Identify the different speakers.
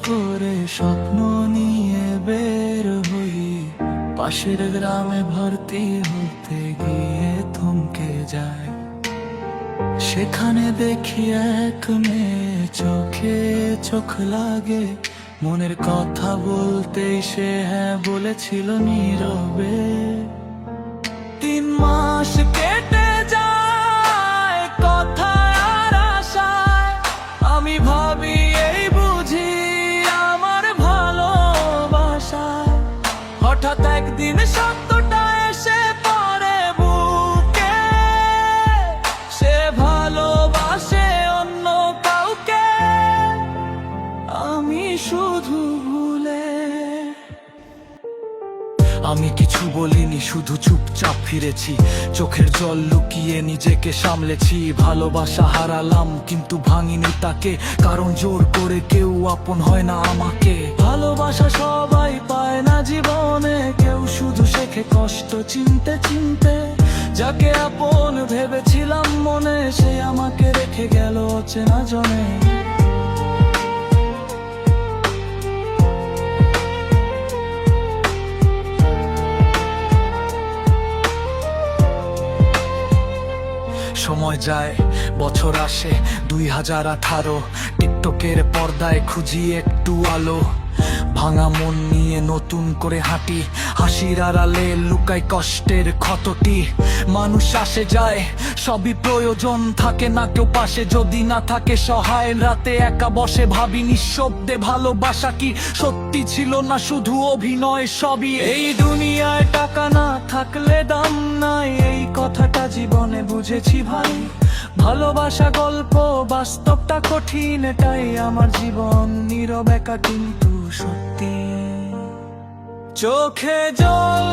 Speaker 1: করে স্বপ্ন নিয়ে বের হই, পাশের গ্রামে ভর্তি হতে গিয়ে থমকে যায়। সেখানে দেখি এক মেয়ে, চোখে চোখ লাগে, মনের কথা বলতেই সে হ্যাঁ বলেছিল নীরবে। 3 মাস কেটে যায় কথায় আর আশায়, আমি ভাবি এই বুঝি আমার ভালোবাসায়। হঠাৎ একদিন সত্যটা এসে পড়ে বুকে, সে ভালোবাসে অন্য কাউকে, আমি শুধু ভুলে। আমি কিছু বলিনি, শুধু চুপচাপ ফিরেছি, চোখের জল লুকিয়ে নিজেকে সামলেছি। ভালোবাসা হারালাম কিন্তু ভাঙিনি তাকে, কারণ জোর করে কেউ আপন হয় না আমাকে। ভালোবাসা সবাই পায় না জীবনে, কেউ শুধু শেখে কষ্ট চিনতে চিনতে। যাকে আপন ভেবেছিলাম মনে, সে আমাকে রেখে গেল অচেনা জনে। সময় যায়, বছর আসে 2018, টিকটকের পর্দায় খুঁজি একটু আলো। ভাঙা মন নিয়ে নতুন করে হাঁটি, হাসির আড়ালে লুকাই কষ্টের ক্ষতটি। মানুষ আসে যায়, সবই প্রয়োজন, থাকে না কেউ পাশে যদি না থাকে সহায়। রাতে একা বসে ভাবি নিঃশব্দে, ভালোবাসা কি সত্যি ছিল না শুধু অভিনয় সবই। এই দুনিয়ায় টাকা না থাকলে দাম নাই, এই কথাটা জীবনে বুঝেছি ভাই। ভালোবাসা গল্প, বাস্তবটা কঠিন, এটাই আমার জীবন নীরব একা কিন্তু সত্যি। চোখে জল